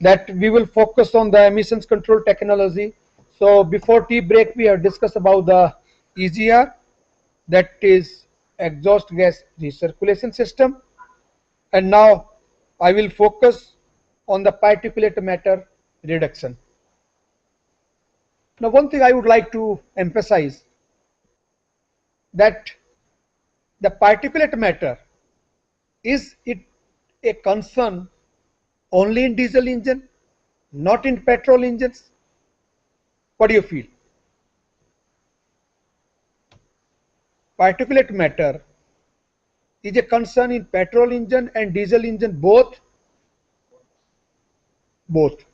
that we will focus on the emissions control technology. So before tea break, we have discussed about the EGR, that is exhaust gas recirculation system, and now I will focus on the particulate matter reduction. Now, one thing I would like to emphasize that the particulate matter, is it a concern only in diesel engine, not in petrol engines? What do you feel? Particulate matter is a concern in petrol engine and diesel engine both? Both.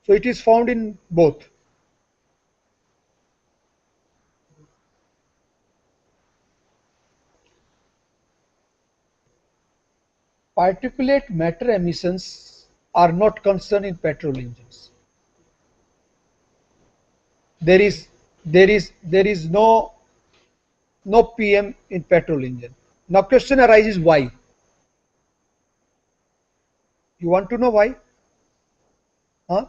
So it is found in both. Particulate matter emissions are not concerned in petrol engines. There is no PM in petrol engine. Now question arises, why? You want to know why? Huh?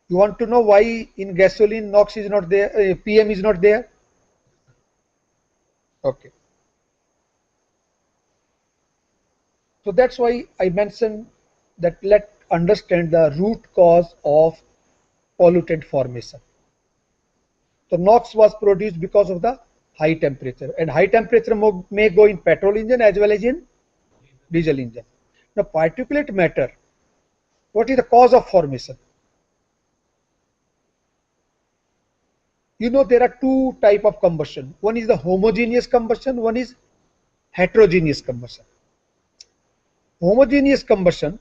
You want to know why in gasoline NOx is not there, PM is not there? Okay. So that's why I mentioned that let's understand the root cause of pollutant formation. So NOx was produced because of the high temperature, and high temperature may go in petrol engine as well as in diesel engine. Now particulate matter, what is the cause of formation? You know there are two types of combustion. One is the homogeneous combustion, one is heterogeneous combustion. Homogeneous combustion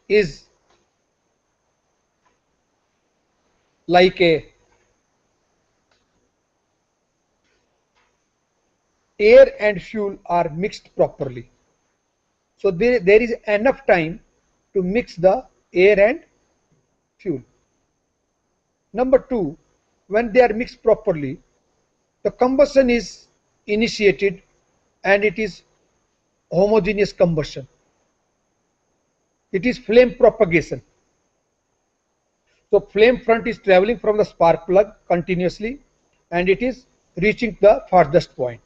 is like a air and fuel are mixed properly. So there is enough time to mix the air and fuel. Number two, when they are mixed properly, the combustion is initiated and it is homogeneous combustion. It is flame propagation. So flame front is traveling from the spark plug continuously and it is reaching the farthest point.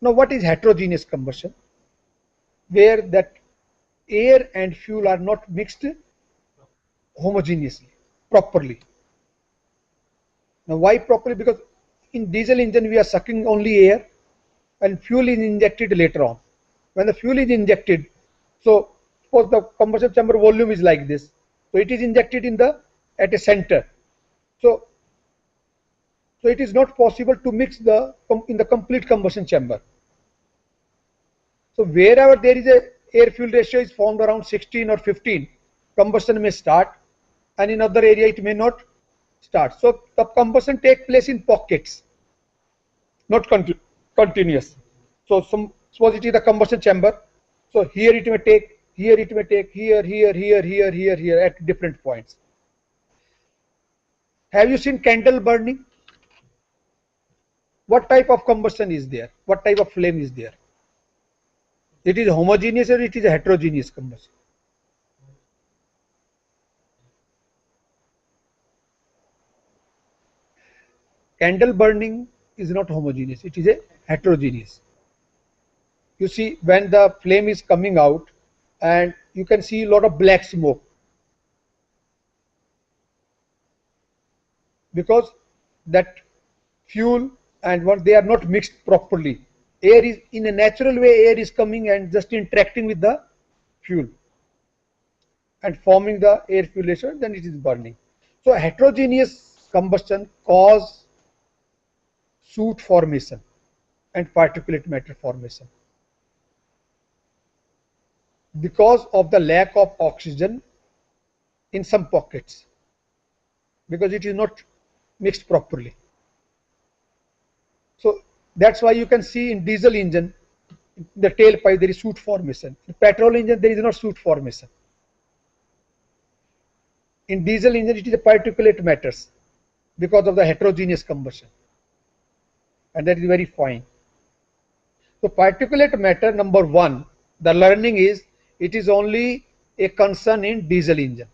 Now what is heterogeneous combustion? Where that air and fuel are not mixed homogeneously, properly. Now why properly? Because in diesel engine we are sucking only air and fuel is injected later on. When the fuel is injected, so suppose the combustion chamber volume is like this, so it is injected at a center. So it is not possible to mix in the complete combustion chamber. So wherever there is a air fuel ratio is found around 16 or 15, combustion may start, and in other area it may not start. So the combustion take place in pockets, not continuous. So suppose it is the combustion chamber. So here it may take, here it may take, here at different points. Have you seen candle burning? What type of combustion is there? What type of flame is there? It is homogeneous or it is a heterogeneous combustion? Candle burning is not homogeneous, it is a heterogeneous. You see when the flame is coming out and you can see a lot of black smoke, because that fuel and what they are not mixed properly. Air is in a natural way, air is coming and just interacting with the fuel and forming the air fuel ratio, then it is burning. So heterogeneous combustion cause soot formation and particulate matter formation because of the lack of oxygen in some pockets, because it is not mixed properly. So that's why you can see in diesel engine, the tailpipe there is soot formation. In petrol engine there is no soot formation. In diesel engine it is a particulate matters because of the heterogeneous combustion, and that is very fine. So particulate matter, number one, the learning is it is only a concern in diesel engine.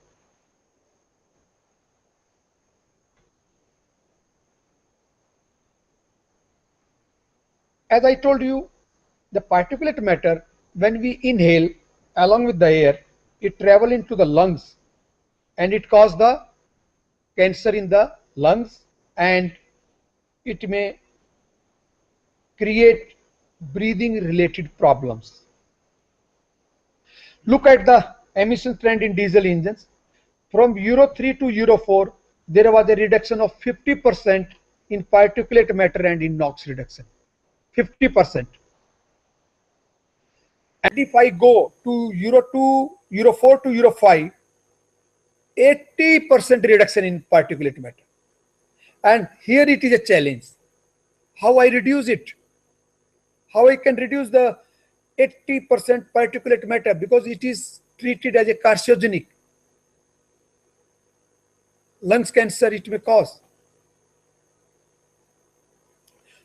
As I told you, the particulate matter, when we inhale along with the air, it travels into the lungs and it causes the cancer in the lungs, and it may create breathing related problems. Look at the emission trend in diesel engines. From Euro 3 to Euro 4, there was a reduction of 50% in particulate matter and in NOx reduction. 50%. And if I go to Euro 2, Euro 4 to Euro 5, 80% reduction in particulate matter. And here it is a challenge. How I reduce it? How I can reduce the 80% particulate matter, because it is treated as a carcinogenic. Lungs cancer it may cause.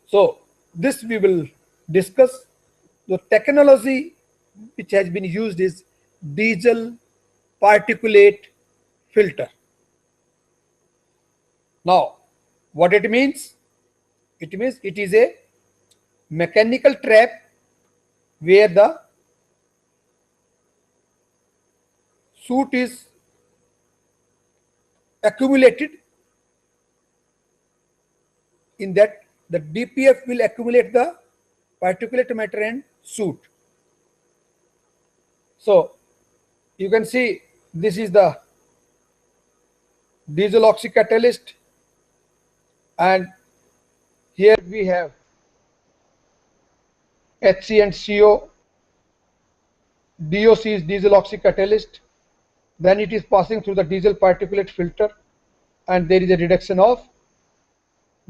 So this we will discuss. The technology which has been used is diesel particulate filter. Now, what it means? It means it is a mechanical trap where the soot is accumulated. In that, the DPF will accumulate the particulate matter and soot. So you can see this is the diesel oxycatalyst, and here we have HC and CO. DOC is diesel oxycatalyst. Then it is passing through the diesel particulate filter, and there is a reduction of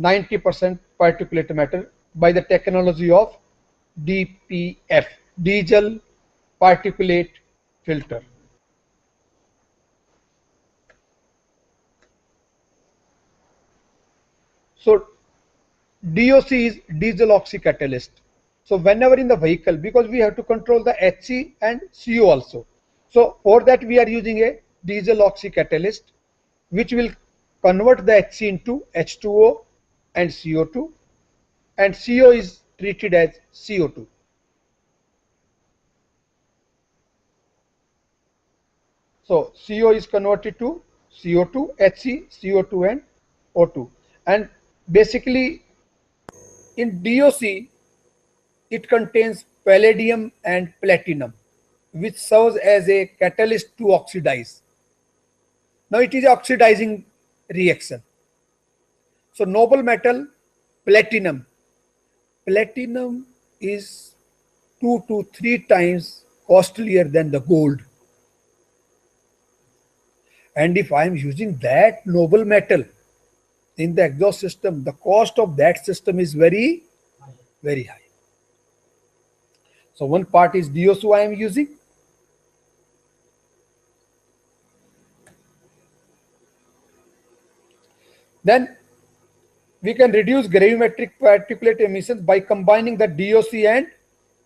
90% particulate matter by the technology of DPF, diesel particulate filter. So DOC is diesel oxycatalyst. So whenever in the vehicle, because we have to control the HC and CO also. So for that we are using a diesel oxycatalyst, which will convert the HC into H2O and CO2, and CO is treated as CO2. So CO is converted to CO2, HC, CO2 and O2. And basically in DOC, it contains palladium and platinum, which serves as a catalyst to oxidize. Now it is an oxidizing reaction. So noble metal, platinum. Platinum is 2 to 3 times costlier than the gold. And if I am using that noble metal in the exhaust system, the cost of that system is very, very high. So one part is DOSO I am using. Then we can reduce gravimetric particulate emissions by combining the DOC and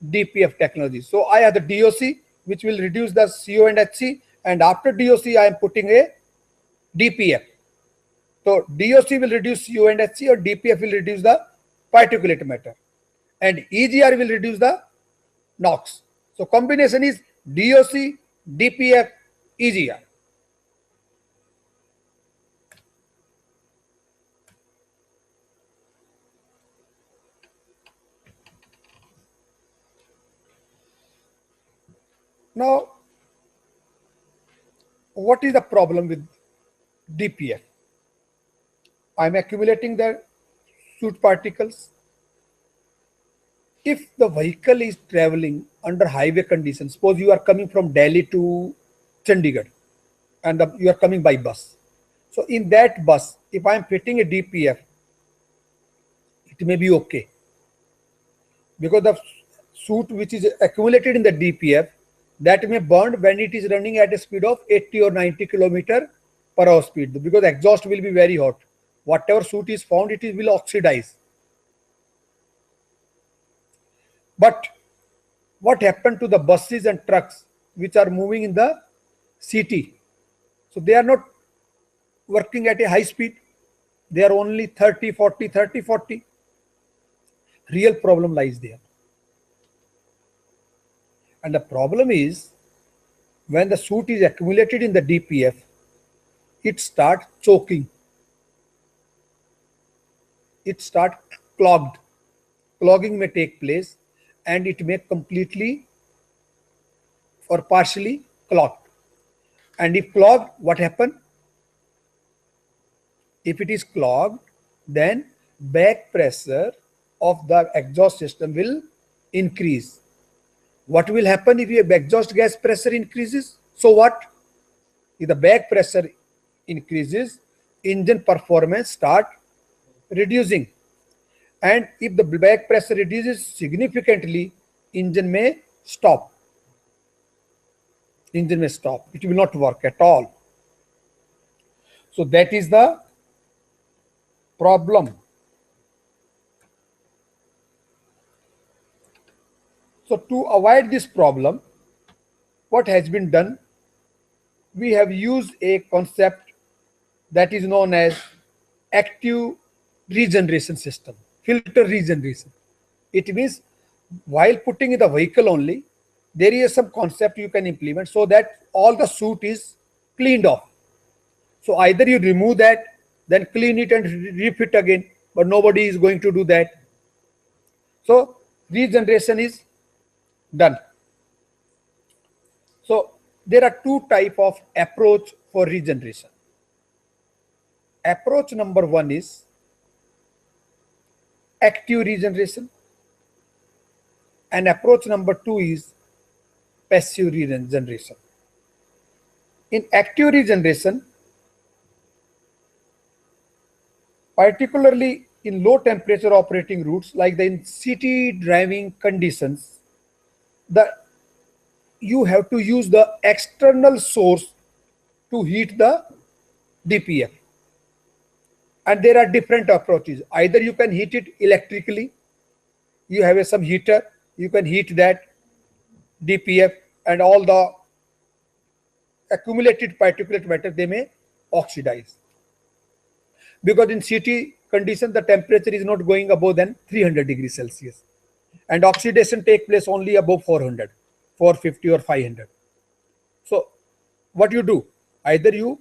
DPF technology. So I have the DOC, which will reduce the CO and HC, and after DOC I am putting a DPF. So DOC will reduce CO and HC, or DPF will reduce the particulate matter, and EGR will reduce the NOx. So combination is DOC, DPF, EGR. Now, what is the problem with DPF? I am accumulating the soot particles. If the vehicle is traveling under highway conditions, suppose you are coming from Delhi to Chandigarh and you are coming by bus. So in that bus, if I am fitting a DPF, it may be okay, because the soot which is accumulated in the DPF, that may burn when it is running at a speed of 80 or 90 km/h speed, because exhaust will be very hot. Whatever soot is found, it will oxidize. But what happened to the buses and trucks which are moving in the city? So they are not working at a high speed. They are only 30, 40, 30, 40. Real problem lies there. And the problem is when the soot is accumulated in the DPF, it starts choking. It starts clogged. Clogging may take place and it may completely or partially clogged. And if clogged, what happens? If it is clogged, then back pressure of the exhaust system will increase. What will happen if your exhaust gas pressure increases? So what? If the back pressure increases, engine performance start reducing. And if the back pressure reduces significantly, engine may stop. Engine may stop. It will not work at all. So that is the problem. So to avoid this problem, what has been done? We have used a concept that is known as active regeneration system, filter regeneration. It means while putting in the vehicle only, there is some concept you can implement so that all the soot is cleaned off. So either you remove that, then clean it and refit again, but nobody is going to do that. So regeneration is done. So there are two types of approach for regeneration. Approach number one is active regeneration, and approach number two is passive regeneration. In active regeneration, particularly in low temperature operating routes like the in city driving conditions, you have to use the external source to heat the DPF. And there are different approaches. Either you can heat it electrically, you have some heater, you can heat that DPF and all the accumulated particulate matter, they may oxidize. Because in city condition, the temperature is not going above than 300 degrees Celsius. And oxidation take place only above 400, 450 or 500. So what you do? Either you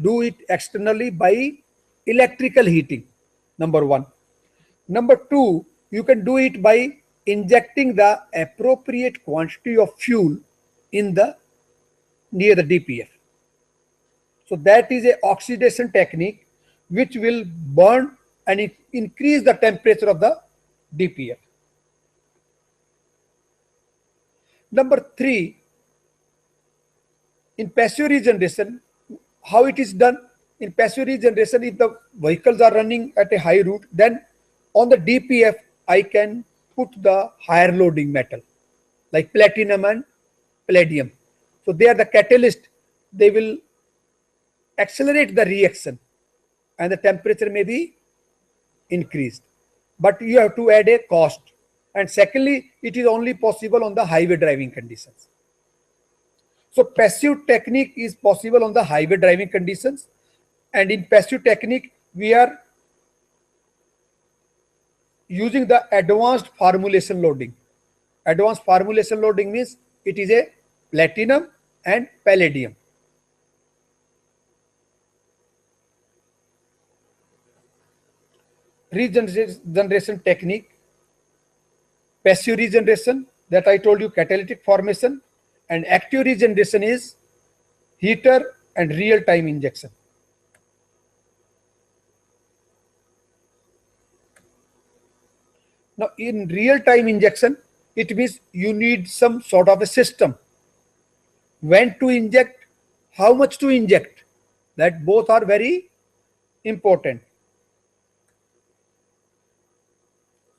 do it externally by electrical heating, number one. Number two, you can do it by injecting the appropriate quantity of fuel in the near the DPF. So that is a oxidation technique which will burn and increase the temperature of the DPF. Number three, in passive regeneration, how it is done? In passive regeneration, if the vehicles are running at a high route, then on the DPF, I can put the higher loading metal like platinum and palladium. So they are the catalyst. They will accelerate the reaction and the temperature may be increased. But you have to add a cost. And secondly, it is only possible on the highway driving conditions. So passive technique is possible on the highway driving conditions. And in passive technique, we are using the advanced formulation loading. Advanced formulation loading means it is a platinum and palladium. Regeneration technique, passive regeneration that I told you, catalytic formation, and active regeneration is heater and real-time injection. Now in real-time injection, it means you need some sort of a system. When to inject, how much to inject, that both are very important.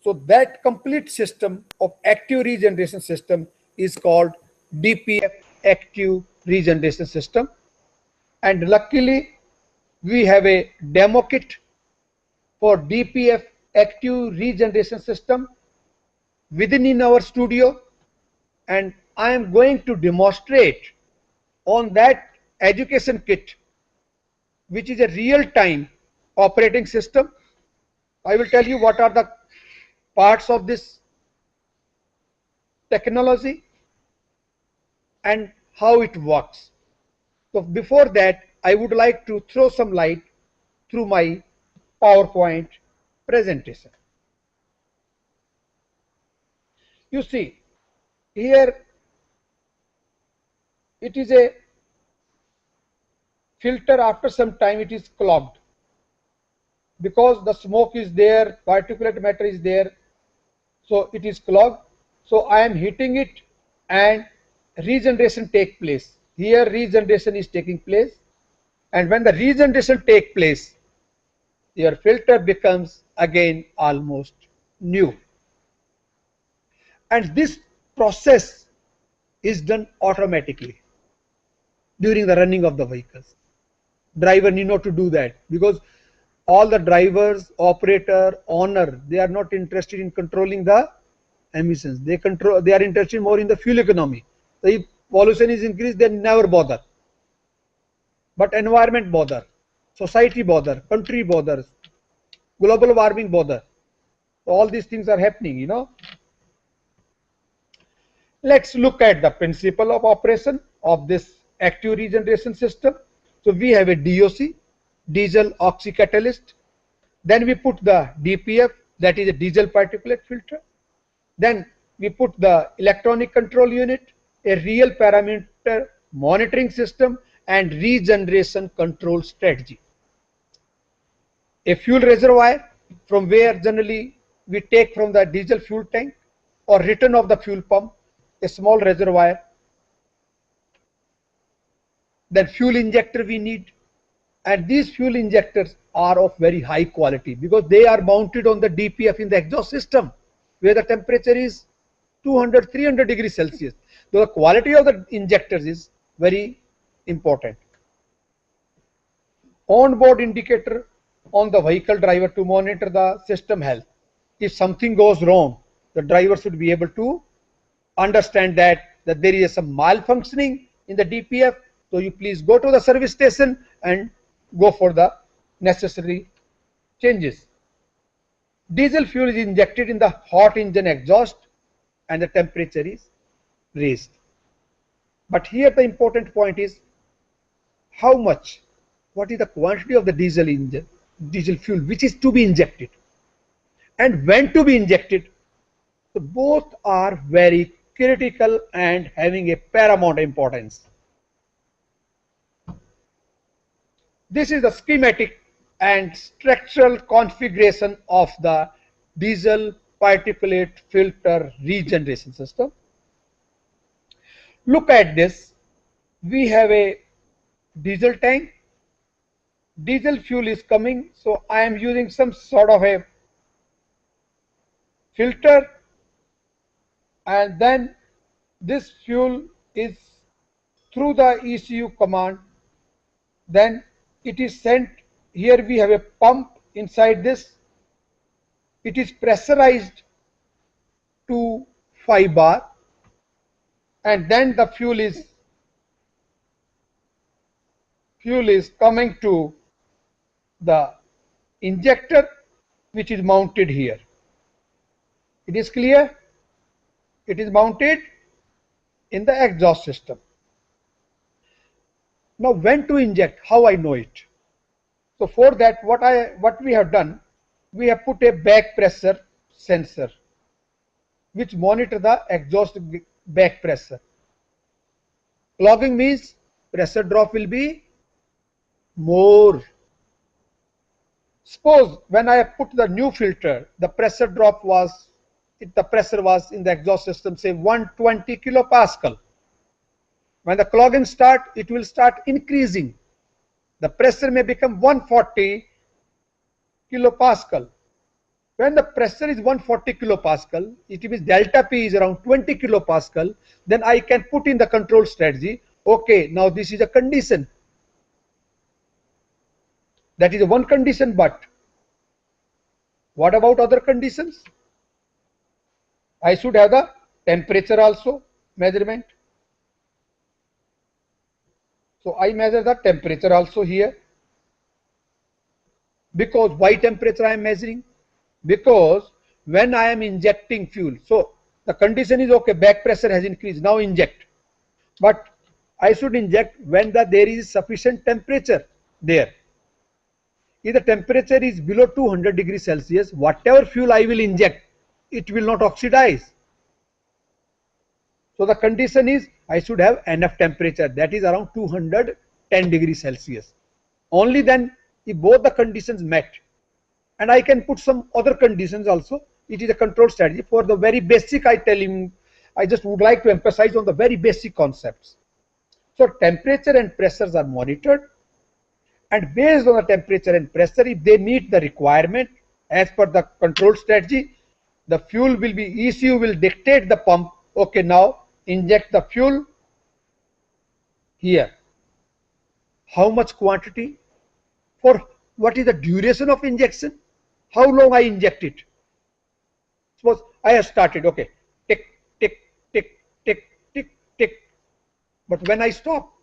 So that complete system of active regeneration system is called DPF active regeneration system. And luckily we have a demo kit for DPF active regeneration system. within in our studio, and I am going to demonstrate on that education kit, which is a real-time operating system. I will tell you what are the parts of this technology and how it works. So before that, I would like to throw some light through my PowerPoint presentation. You see, here it is a filter. After some time it is clogged because the smoke is there, particulate matter is there, so it is clogged. So I am heating it and regeneration take place. Here regeneration is taking place, and when the regeneration take place, your filter becomes again almost new. And this process is done automatically during the running of the vehicles. Driver need not to do that, because all the drivers, operator, owner, they are not interested in controlling the emissions. They are interested more in the fuel economy. So if pollution is increased, they never bother. But environment bother, society bother, country bothers, global warming bother. So all these things are happening, you know. Let's look at the principle of operation of this active regeneration system. So we have a DOC, diesel oxycatalyst. Then we put the DPF, that is a diesel particulate filter. Then we put the electronic control unit, a real parameter monitoring system, and regeneration control strategy. A fuel reservoir, from where generally we take from the diesel fuel tank or return of the fuel pump, a small reservoir. Then fuel injector we need, and these fuel injectors are of very high quality because they are mounted on the DPF in the exhaust system, where the temperature is 200, 300 degrees Celsius. So the quality of the injectors is very important. On-board indicator on the vehicle driver to monitor the system health. If something goes wrong, the driver should be able to understand that there is some malfunctioning in the DPF. So you please go to the service station and go for the necessary changes. Diesel fuel is injected in the hot engine exhaust and the temperature is raised. But here the important point is how much, what is the quantity of the diesel fuel which is to be injected and when to be injected. So both are very critical and having a paramount importance. This is the schematic and structural configuration of the diesel particulate filter regeneration system. Look at this. We have a diesel tank. Diesel fuel is coming, so I am using some sort of a filter, and then this fuel is through the ECU command, then it is sent. Here we have a pump inside this. It is pressurized to 5 bar, and then the fuel is coming to the injector, which is mounted here. It is clear? It is mounted in the exhaust system. Now when to inject, how I know it? So for that, what we have done, we have put a back pressure sensor which monitor the exhaust back pressure. Clogging means pressure drop will be more. Suppose when I put the new filter, the pressure drop was, the pressure was in the exhaust system say 120 kilopascal. When the clogging start, it will start increasing. The pressure may become 140 kilopascal. When the pressure is 140 kilopascal, it means delta P is around 20 kilopascal, then I can put in the control strategy. Okay, now this is a condition. That is one condition, but what about other conditions? I should have the temperature also measurement. So I measure the temperature also here. Because why temperature I am measuring? Because when I am injecting fuel, so the condition is okay, back pressure has increased, now inject. But I should inject when there is sufficient temperature there. If the temperature is below 200 degrees Celsius, whatever fuel I will inject, it will not oxidize. So the condition is I should have enough temperature, that is around 210 degrees Celsius. Only then, if both the conditions met, and I can put some other conditions also, it is a control strategy. For the very basic, I tell him, I just would like to emphasize on the very basic concepts. So temperature and pressures are monitored, and based on the temperature and pressure, if they meet the requirement as per the control strategy, the fuel will be, ECU will dictate the pump, okay, now inject the fuel here. How much quantity? For what is the duration of injection? How long I inject it? Suppose I have started, okay, tick, tick, tick, tick, tick, tick. But when I stop,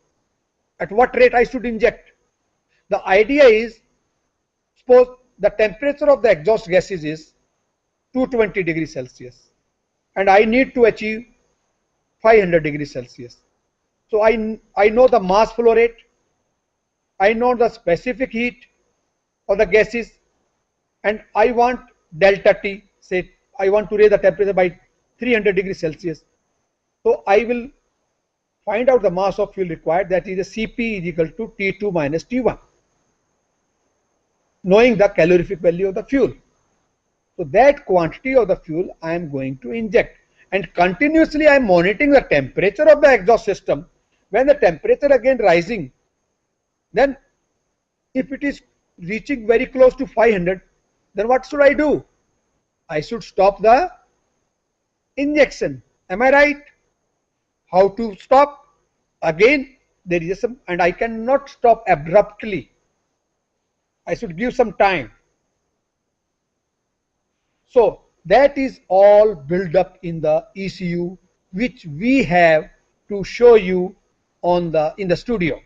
at what rate I should inject? The idea is, suppose the temperature of the exhaust gases is 220 degrees Celsius and I need to achieve 500 degrees Celsius. So I know the mass flow rate, I know the specific heat of the gases, and I want delta T, say I want to raise the temperature by 300 degrees Celsius. So I will find out the mass of fuel required, that is Cp is equal to T2 minus T1, knowing the calorific value of the fuel. So that quantity of the fuel I am going to inject, and continuously I am monitoring the temperature of the exhaust system. When the temperature again rising, then if it is reaching very close to 500, then what should I do? I should stop the injection. Am I right? How to stop? Again, there is some, and I cannot stop abruptly. I should give some time. So that is all built up in the ECU, which we have to show you on in the studio.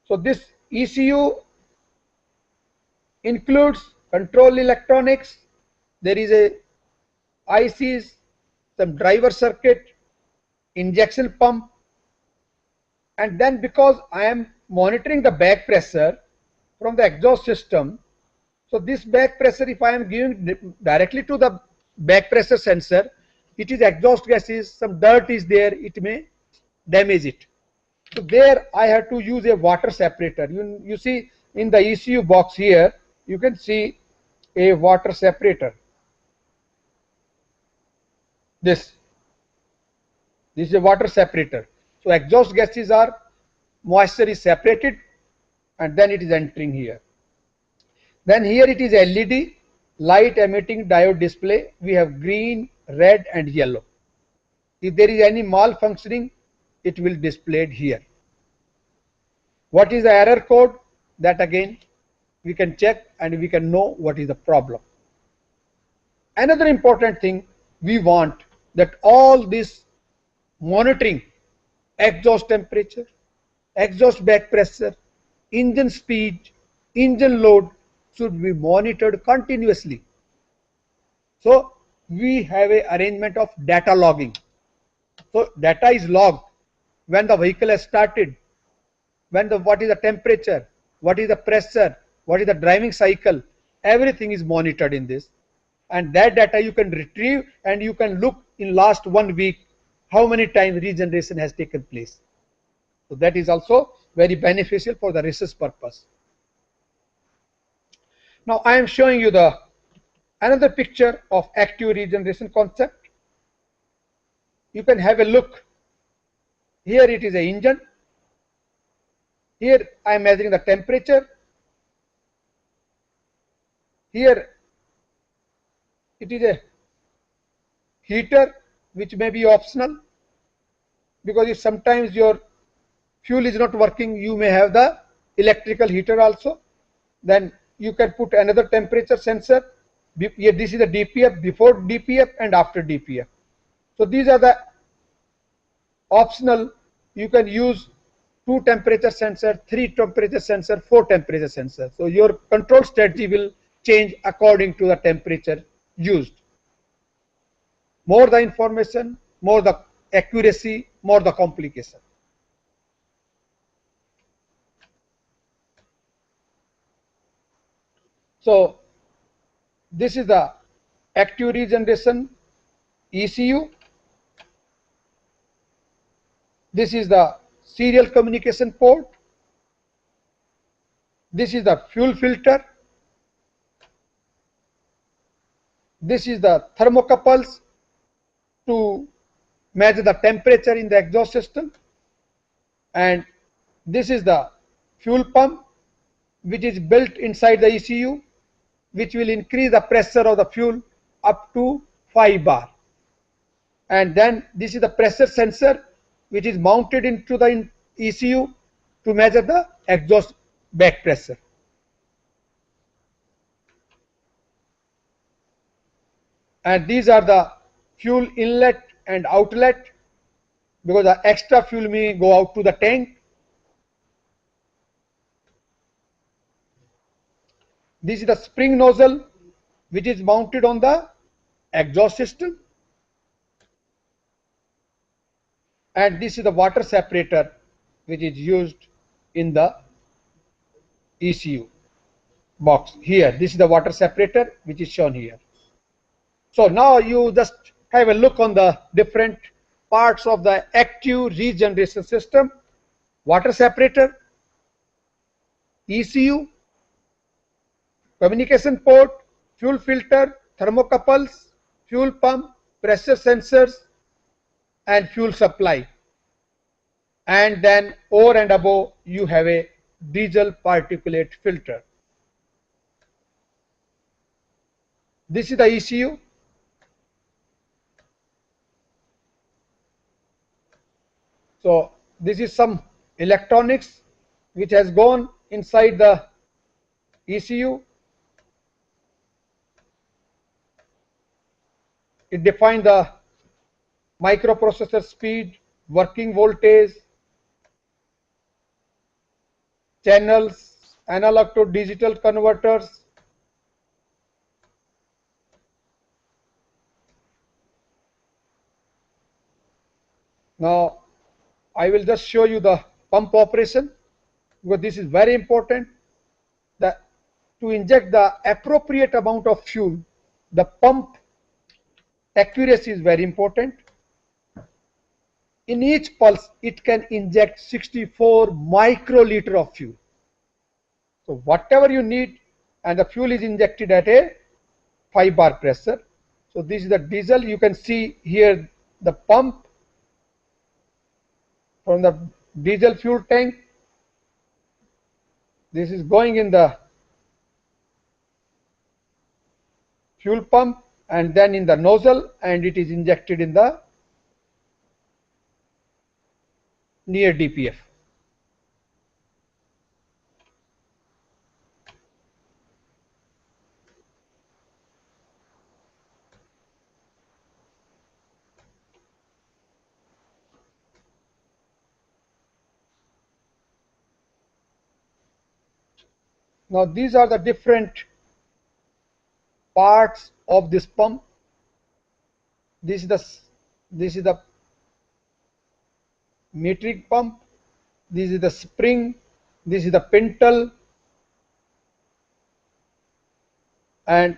So this ECU includes control electronics. There is a ICs, some driver circuit, injection pump, and then because I am monitoring the back pressure from the exhaust system, so this back pressure, if I am giving directly to the back pressure sensor, it is exhaust gases, some dirt is there, it may damage it. So there I have to use a water separator. You see in the ECU box here, you can see a water separator. This is a water separator. So exhaust gases are, moisture is separated and then it is entering here. Then here it is LED, light emitting diode display. We have green, red and yellow. If there is any malfunctioning, it will display here. What is the error code? That again we can check and we can know what is the problem. Another important thing, we want that all this monitoring, exhaust temperature, exhaust back pressure, engine speed, engine load should be monitored continuously. So we have a arrangement of data logging. So data is logged when the vehicle has started, what is the temperature, what is the pressure, what is the driving cycle, everything is monitored in this, and that data you can retrieve and you can look in last 1 week how many times regeneration has taken place. So that is also very beneficial for the research purpose. Now I am showing you another picture of active regeneration concept. You can have a look. Here it is an engine. Here I am measuring the temperature. Here it is a heater which may be optional, because if sometimes your fuel is not working, you may have the electrical heater also. Then you can put another temperature sensor. Here this is the DPF, before DPF and after DPF. So these are the optional. You can use 2 temperature sensor, 3 temperature sensor, 4 temperature sensor. So your control strategy will change according to the temperature used. More the information, more the accuracy, more the complication. So this is the active regeneration ECU. This is the serial communication port. This is the fuel filter. This is the thermocouples to measure the temperature in the exhaust system. And this is the fuel pump, which is built inside the ECU, which will increase the pressure of the fuel up to 5 bar. And then this is the pressure sensor, which is mounted into the ECU to measure the exhaust back pressure. And these are the fuel inlet and outlet, because the extra fuel may go out to the tank. This is the spring nozzle, which is mounted on the exhaust system. And this is the water separator, which is used in the ECU box. Here, this is the water separator, which is shown here. So now you just have a look on the different parts of the active regeneration system: water separator, ECU, communication port, fuel filter, thermocouples, fuel pump, pressure sensors, and fuel supply. And then over and above you have a diesel particulate filter. This is the ECU. So this is some electronics which has gone inside the ECU. It defines the microprocessor speed, working voltage, channels, analog to digital converters. Now I will just show you the pump operation, because this is very important. To inject the appropriate amount of fuel, the pump accuracy is very important. In each pulse, it can inject 64 microliter of fuel. So whatever you need, and the fuel is injected at a 5 bar pressure. So this is the diesel. You can see here the pump from the diesel fuel tank. This is going in the fuel pump and then in the nozzle, and it is injected in the near DPF. Now these are the different parts of this pump. This is the metric pump. This is the spring. This is the pintle, and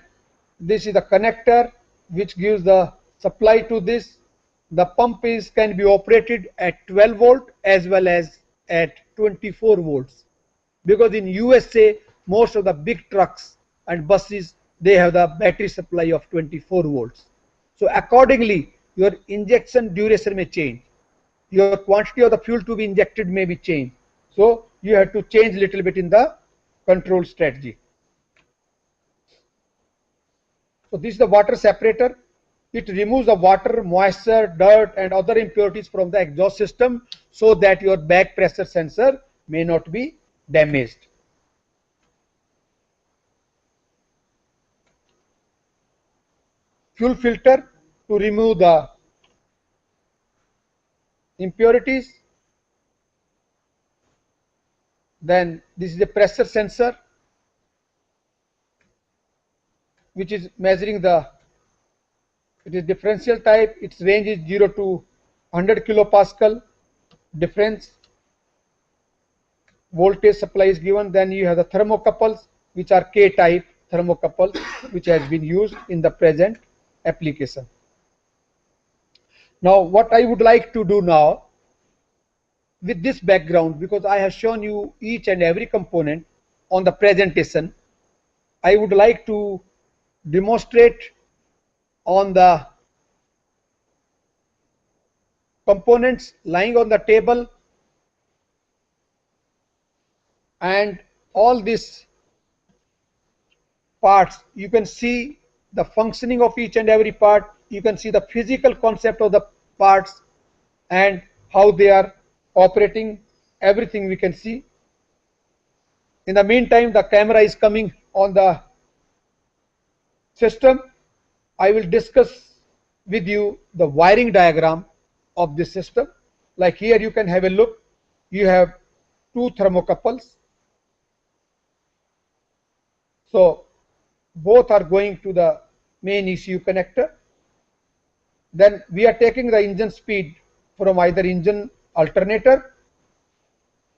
this is the connector which gives the supply to this. The pump can be operated at 12 volt as well as at 24 volts, because in USA most of the big trucks and buses, they have the battery supply of 24 volts. So accordingly your injection duration may change, your quantity of the fuel to be injected may be changed. So you have to change a little bit in the control strategy. So this is the water separator. It removes the water, moisture, dirt and other impurities from the exhaust system, so that your back pressure sensor may not be damaged. fuel filter to remove the impurities. Then this is a pressure sensor which is measuring the, it is differential type, its range is 0 to 100 kilopascal difference, voltage supply is given. Then you have the thermocouples which are K type thermocouples which has been used in the present application. Now what I would like to do now with this background, because I have shown you each and every component on the presentation, I would like to demonstrate on the components lying on the table, and all these parts. You can see the functioning of each and every part. You can see the physical concept of the parts and how they are operating. Everything we can see. In the meantime, the camera is coming on the system. I will discuss with you the wiring diagram of this system. Like here you can have a look. You have two thermocouples. So both are going to the main ECU connector. Then we are taking the engine speed from either engine alternator,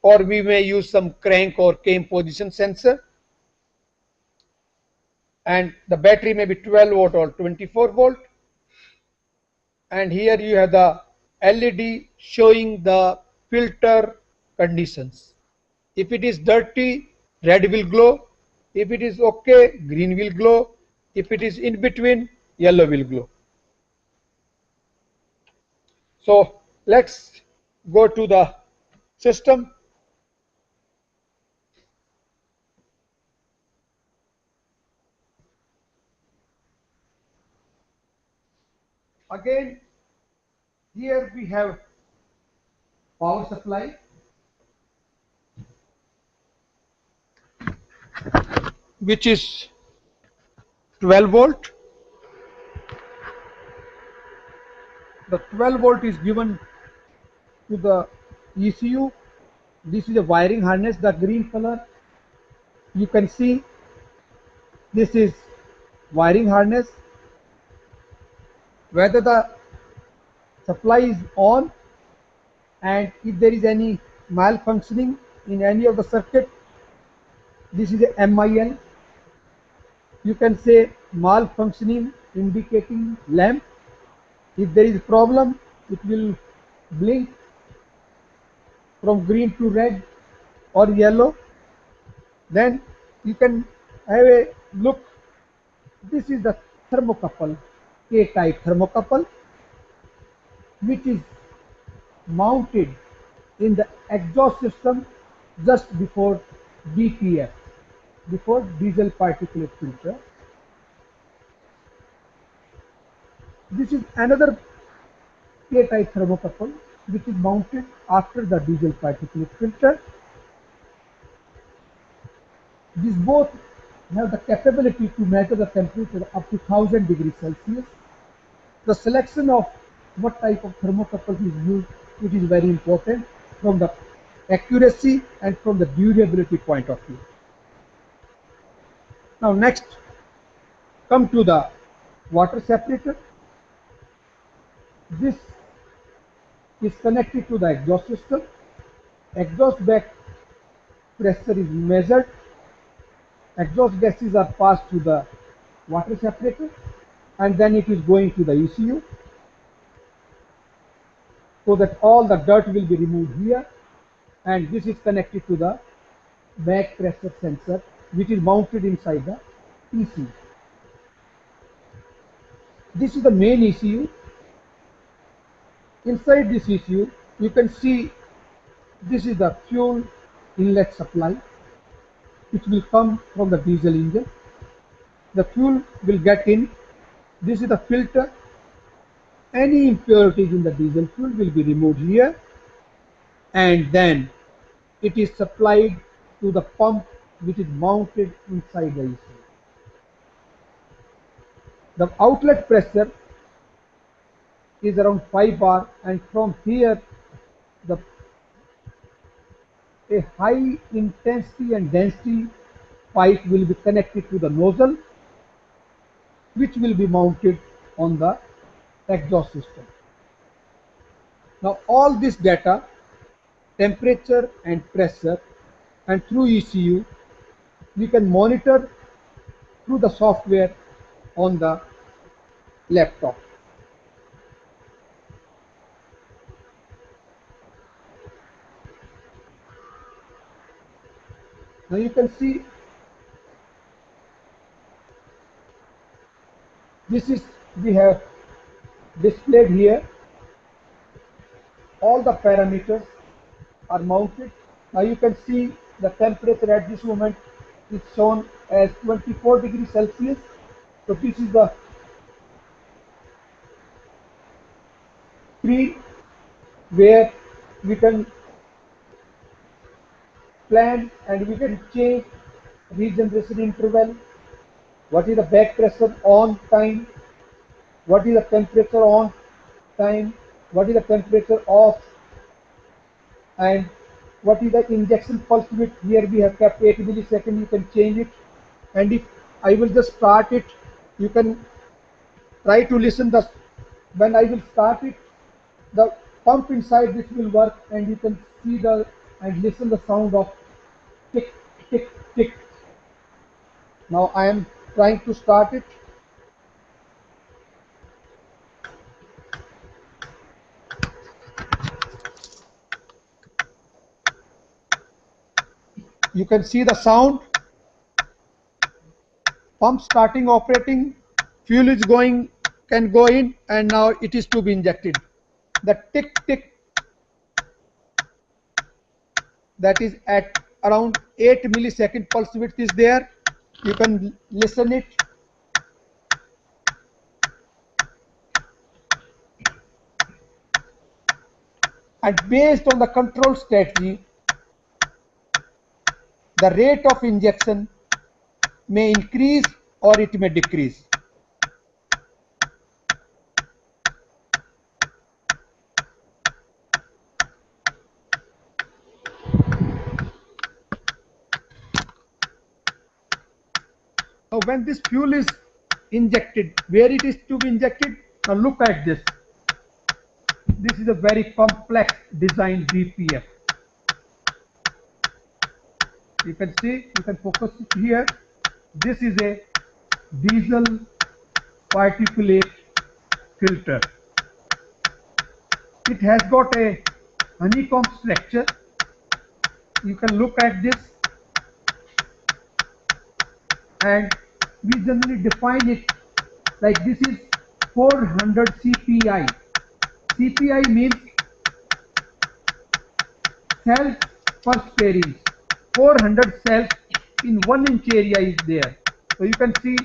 or we may use some crank or cam position sensor, and the battery may be 12 volt or 24 volt. And here you have the LED showing the filter conditions. If it is dirty, red will glow. If it is okay, green will glow. If it is in between, yellow will glow. So let's go to the system. Again, here we have power supply, which is 12 volt. The 12 volt is given to the ECU. This is a wiring harness, the green color. You can see this is wiring harness. Whether the supply is on, and if there is any malfunctioning in any of the circuit, this is a MIL. You can say malfunctioning indicating lamp. If there is a problem, it will blink from green to red or yellow. Then you can have a look. This is the thermocouple, K-type thermocouple, which is mounted in the exhaust system just before DPF, before diesel particulate filter. This is another K-type thermocouple which is mounted after the diesel particulate filter. These both have the capability to measure the temperature up to 1000 degrees Celsius. The selection of what type of thermocouple is used, which is very important from the accuracy and from the durability point of view. Now next, come to the water separator. This is connected to the exhaust system. Exhaust back pressure is measured. Exhaust gases are passed to the water separator, and then it is going to the ECU, so that all the dirt will be removed here. And this is connected to the back pressure sensor, which is mounted inside the ECU. This is the main ECU. Inside this ECU, you can see this is the fuel inlet supply, which will come from the diesel engine. The fuel will get in. This is the filter. Any impurities in the diesel fuel will be removed here, and then it is supplied to the pump, which is mounted inside the ECU. The outlet pressure is around 5 bar, and from here the a high intensity and density pipe will be connected to the nozzle, which will be mounted on the exhaust system. Now all this data, temperature and pressure, and through ECU, we can monitor through the software on the laptop. Now you can see we have displayed here. All the parameters are mounted. Now you can see the temperature at this moment is shown as 24 degrees Celsius. So this is the screen where we can plan and we can change regeneration interval, what is the back pressure on time, what is the temperature on time, what is the temperature off, and what is the injection pulse width. Here we have kept 8 milliseconds. You can change it, and if I will just start it, you can try to listen. When I will start it, the pump inside this will work, and you can see and listen the sound of tick tick tick. Now I am trying to start it. You can see the sound, pump starting operating, fuel is going, can go in, and now it is to be injected. The tick tick, that is at around 8 millisecond pulse width is there. You can listen it. And based on the control strategy, the rate of injection may increase or it may decrease. Now when this fuel is injected, where it is to be injected, now look at this. This is a very complex design DPF. You can see, you can focus here. This is a diesel particulate filter. It has got a honeycomb structure. You can look at this, and we generally define it like this is 400 CPI. CPI means cells per spare inch. 400 cells in 1 inch area is there. So you can see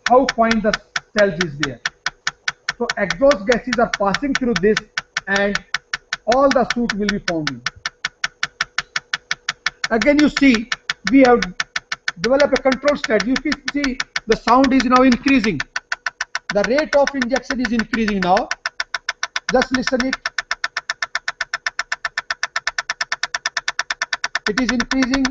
how fine the cells is there. So exhaust gases are passing through this, and all the soot will be found in. Again you see, we have developed a control strategy. You can see the sound is now increasing. The rate of injection is increasing now. Just listen it. It is increasing.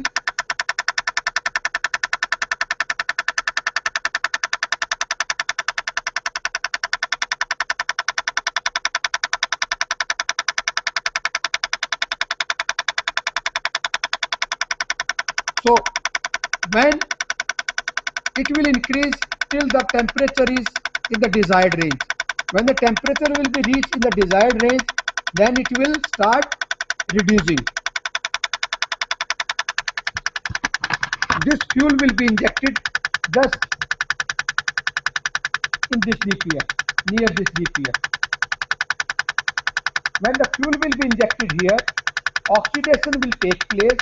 So when it will increase till the temperature is in the desired range. When the temperature will be reached in the desired range, then it will start reducing. This fuel will be injected just in this DPF, near this DPF. When the fuel will be injected here, oxidation will take place,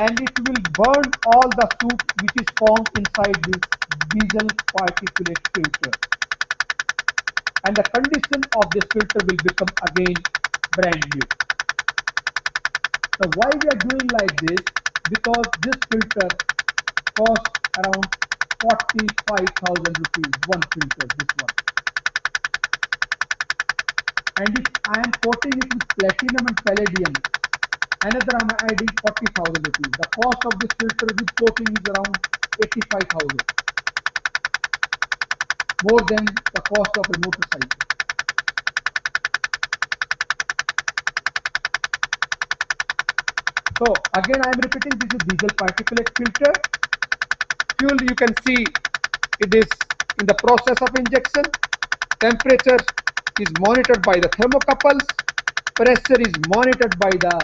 and it will burn all the soot which is found inside this diesel particulate filter. And the condition of this filter will become again brand new. So why we are doing like this? Because this filter costs around 45,000 rupees, one filter, this one. And if I am coating it with platinum and palladium, another I am adding 40,000 rupees. The cost of this filter with coating is around 85,000, more than the cost of a motorcycle. So again I am repeating, this is diesel particulate filter. Fuel, you can see it is in the process of injection. Temperature is monitored by the thermocouples. Pressure is monitored by the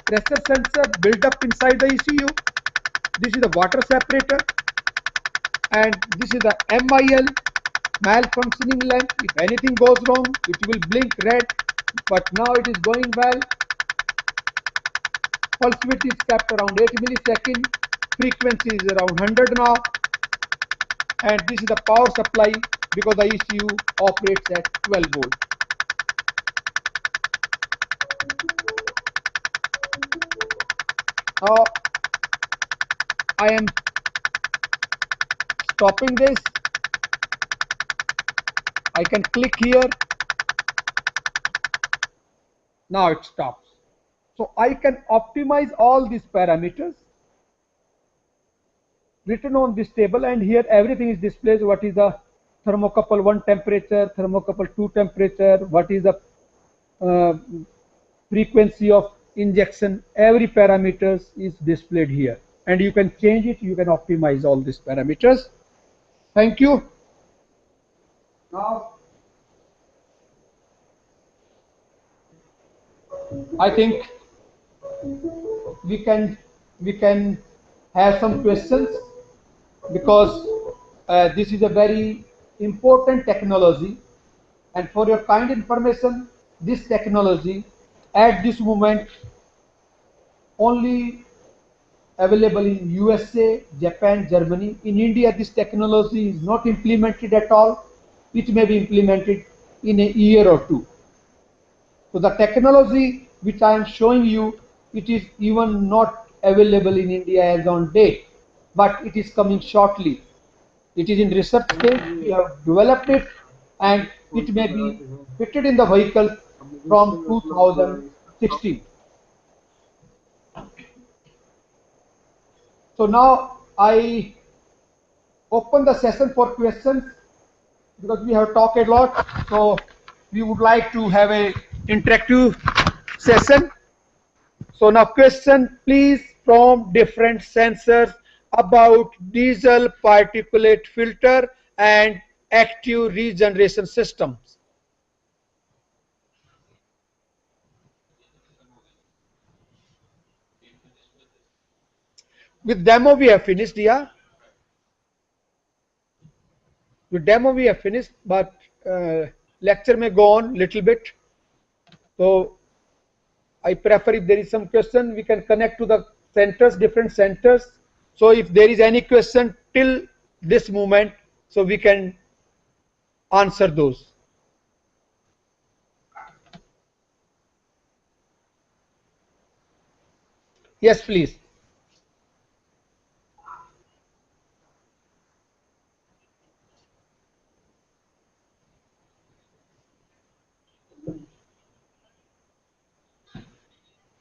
pressure sensor built up inside the ECU. This is the water separator, and this is the MIL, malfunctioning lamp. If anything goes wrong, it will blink red, but now it is going well. Pulse width is kept around 8 milliseconds. Frequency is around 100 now. And this is the power supply because the ECU operates at 12 volt. Now I am stopping this. I can click here. Now it stops. So I can optimize all these parameters written on this table, and here everything is displayed. What is the thermocouple 1 temperature, thermocouple 2 temperature, what is the frequency of injection, every parameters is displayed here, and you can change it, you can optimize all these parameters. Thank you. Now I think we can have some questions, because this is a very important technology, and for your kind information, this technology at this moment only available in USA, Japan, Germany. In India, this technology is not implemented at all. It may be implemented in a year or two. So the technology which I am showing you, it is even not available in India as on date, but it is coming shortly. It is in research stage. We have developed it, and it may be fitted in the vehicle from 2016. So now I open the session for questions, because we have talked a lot. So we would like to have a interactive session. So now question please from different sensors about diesel particulate filter and active regeneration systems. With demo we have finished, yeah. With demo we have finished, but lecture may go on little bit. So I prefer, if there is some question, we can connect to the centers, different centers. So if there is any question till this moment, so we can answer those. Yes, please.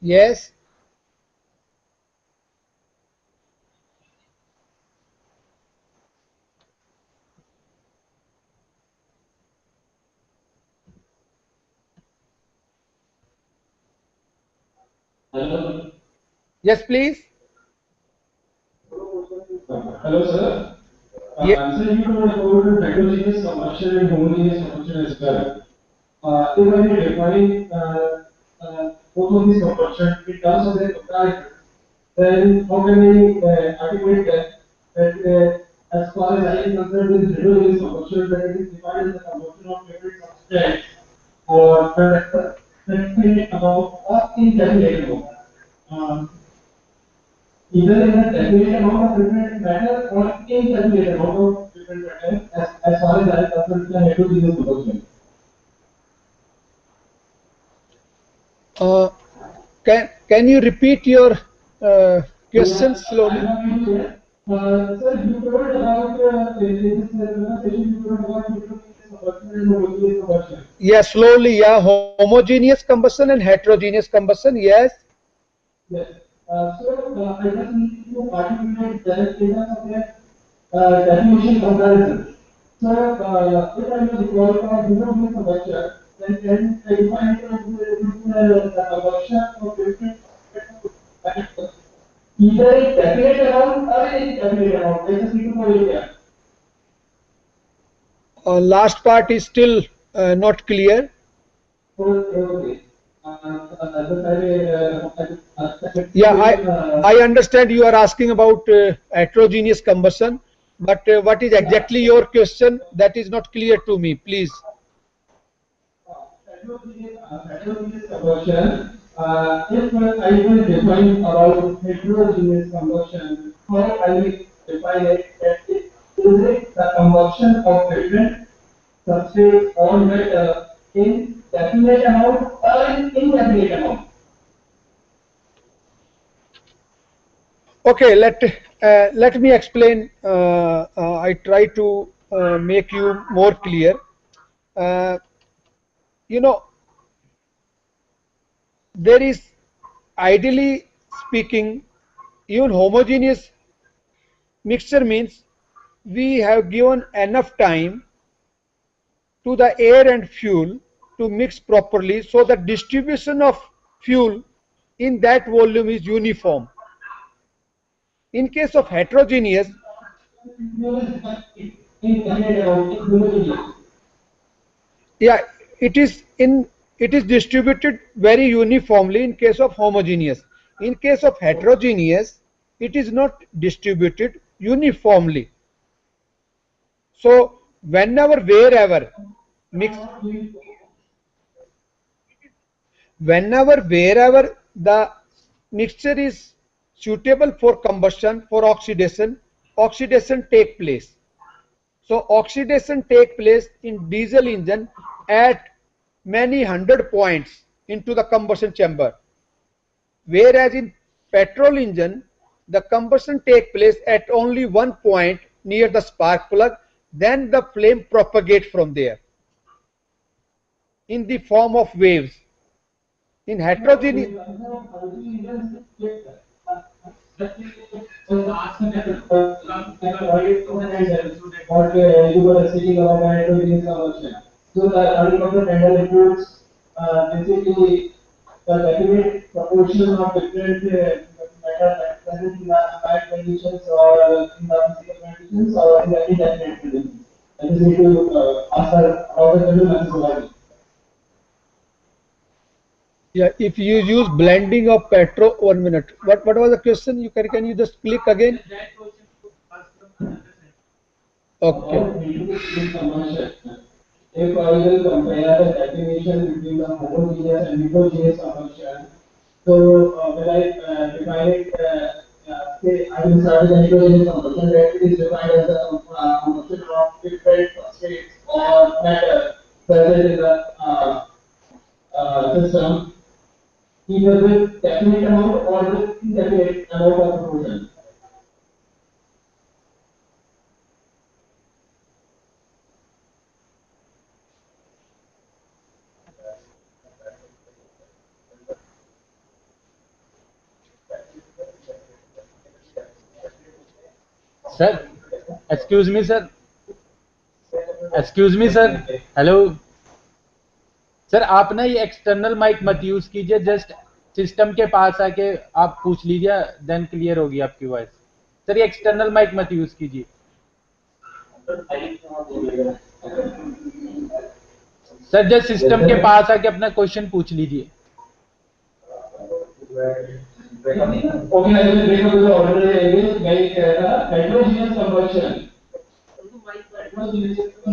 Yes. Hello. Yes, please. Hello, sir. Yeah. Sir, you told about heterogeneous combustion and homogeneous combustion as well. If I define both of these combustion in terms of their comparison, then how can we articulate that as far as I am concerned, with heterogeneous combustion, that it is defined as the combustion of different substrates or specifically about incalculable amount. Either in a calculated amount of different matter or incalculated amount of different matter, as far as I am concerned, the heterogeneous combustion. Can you repeat your question slowly? Sir, you told about in this session you told about heterogeneous combustion and homogeneous combustion. Yes, slowly. Yeah, homogeneous combustion and heterogeneous combustion. Yes. Yes. So I just need to articulate that in terms of their definition comparison. So if I will recall for heterogeneous combustion, then I define it as the combustion of different either a definite amount or a indefinite amount. I just need to know it here. Last part is still not clear. Okay. Yeah, I understand you are asking about heterogeneous combustion, but what is exactly your question? That is not clear to me. Please. Heterogeneous combustion. If I will define about heterogeneous combustion, how I will define it? That is it the combustion of different substrates or matter in definite amount or in indefinite amount? Okay, let me explain. I try to make you more clear. Uh, you know, there is, ideally speaking, even homogeneous mixture means we have given enough time to the air and fuel to mix properly, so the distribution of fuel in that volume is uniform. In case of heterogeneous, Indefinite amount, in homogeneous. yeah, it is in it is distributed very uniformly in case of homogeneous. In case of heterogeneous, it is not distributed uniformly. So whenever, wherever mix, whenever, wherever the mixture is suitable for combustion, for oxidation, oxidation take place. So oxidation take place in diesel engine at many hundred points into the combustion chamber, whereas in petrol engine the combustion take place at only one point near the spark plug, then the flame propagate from there in the form of waves. In heterogeneous, What you were speaking about heterogeneous combustion. So the running of the tender includes basically the definite proportion of different matter present in the applied conditions or in the physical conditions or in the indefinite conditions. I just need to ask her how the methodology. yeah, if you use blending of petrol, 1 minute. What was the question? Can you just click again? Okay. About heterogeneous combustion. If I will compare the definition between the homogeneous and heterogeneous combustion, so when I define it, say I will start with the heterogeneous combustion, that it is defined as the combustion of different states or matter present in the system, either with definite amount or with indefinite amount of proportion. Sir excuse me sir excuse me sir hello sir आप ना ये external mic मत use कीजिए just system के पास आके आप पूछ लीजिए देन क्लियर होगी आपकी वॉइस सर ये एक्सटर्नल माइक मत यूज कीजिए सर जस्ट सिस्टम के पास आके अपना क्वेश्चन पूछ लीजिए Okay, I will break up the order again. Heterogeneous combustion.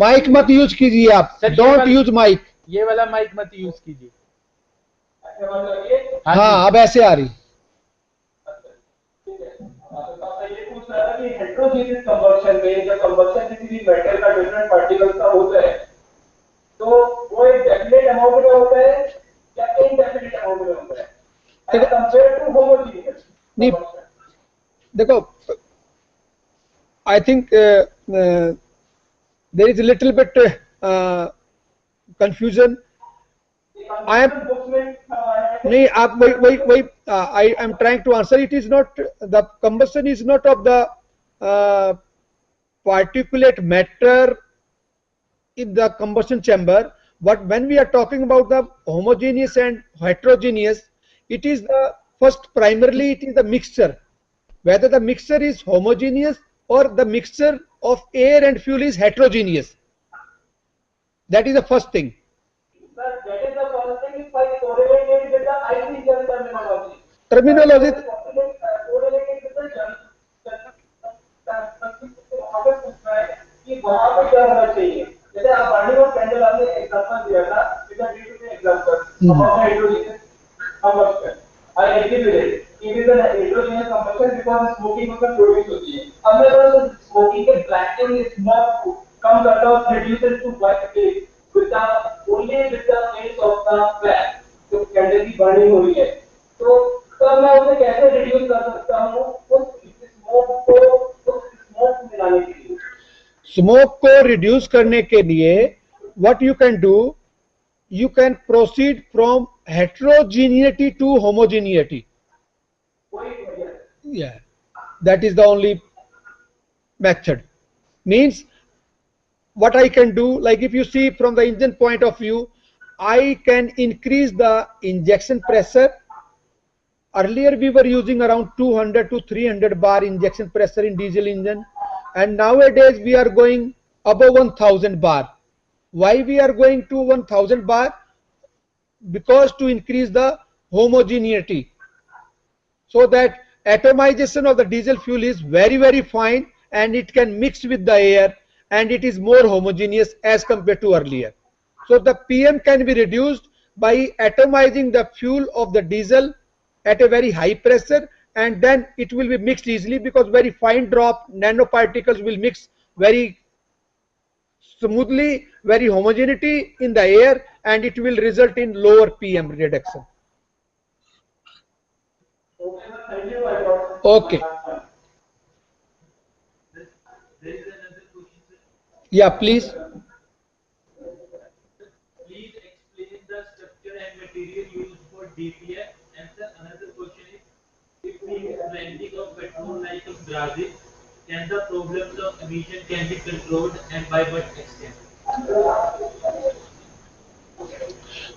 Mike मत यूज कीजिए आप, डोंट यूज माइक. ये वाला माइक मत यूज कीजिए. हाँ अब ऐसे आ रही. हेटेरोजेनियस कंबशन में जब कंबशन किसी भी मेटल का डिफरेंट पार्टिकल्स का होता है तो वो एक डेफिनेट अमाउंट में होता है या इनडेफिनेट अमाउंट में होता है एज कंपेयर टू होमोजेनियस. नहीं देखो, I think there is a little bit confusion. I am नहीं आप वही I am trying to answer. It is not, the combustion is not of the particulate matter in the combustion chamber, but when we are talking about the homogeneous and heterogeneous, it is the first, primarily it is the mixture, whether the mixture is homogeneous or the mixture of air and fuel is heterogeneous. That is the first thing. Sir, that is the first thing. If I correlate it with the ICGL terminology. Terminology. Correlate with the कि वहाँ पे क्या होना चाहिए. जैसे आप burning of candle आपने example दिया था, it is day to day example of hydrogen combustion. I agree with it. It is an heterogeneous combustion because smoking उसमें प्रोड्यूस होती है. अब मेरे पास स्मोकिंग के blacking smoke comes out of reduces to white state with the only with the aid of the flame. तो candle की burning हो रही है. तो तब मैं उसे कैसे रिड्यूस कर सकता हूँ उस स्मोक मिलाने के लिए. स्मोक को रिड्यूस करने के लिए what you can do, you can proceed from heterogeneity to homogeneity. Yeah, that is the only method. Means what I can do, like if you see from the engine point of view, I can increase the injection pressure. Earlier we were using around 200 to 300 bar injection pressure in diesel engine, and nowadays we are going above 1000 bar. Why we are going to 1000 bar? Because to increase the homogeneity, so that atomization of the diesel fuel is very fine and it can mix with the air and it is more homogeneous as compared to earlier. So the PM can be reduced by atomizing the fuel of the diesel at a very high pressure, and then it will be mixed easily because very fine drop nanoparticles will mix very smoothly, very homogeneity in the air, and it will result in lower PM reduction. Okay. Yeah, please. Please explain the structure and material used for DPF. And sir, another question is, if we use blending of petrol like in Brazil, can the problems of emission can be controlled, and by what extent?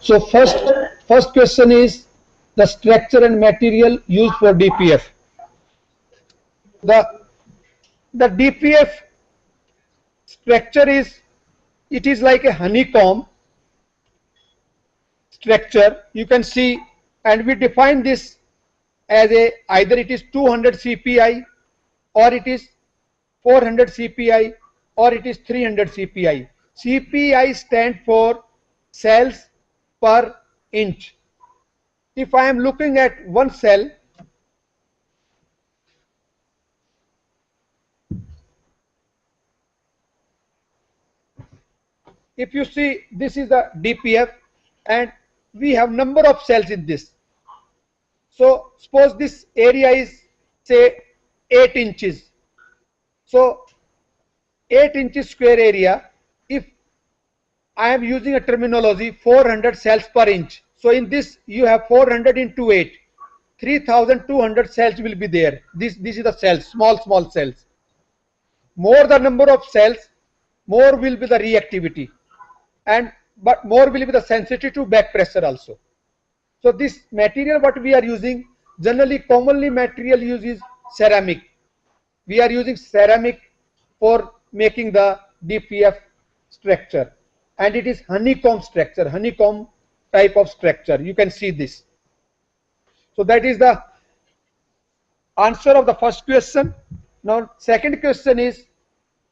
So first question is the structure and material used for DPF. The DPF structure is, it is like a honeycomb structure, you can see, and we define this as a, either it is 200 CPI or it is 400 CPI or it is 300 CPI. CPI stand for cells per inch. If I am looking at one cell, if you see, this is the DPF and we have number of cells in this. So suppose this area is say 8 inches. So 8 inches square area, if I am using a terminology 400 cells per inch. So in this you have 400 into 8, 3200 cells will be there. This is the cells, small cells. More the number of cells, more will be the reactivity, and but more will be the sensitivity to back pressure also. So this material what we are using, generally commonly material used is ceramic. We are using ceramic for making the DPF structure, and it is honeycomb structure, honeycomb type of structure. You can see this. So that is the answer of the first question. Now second question is,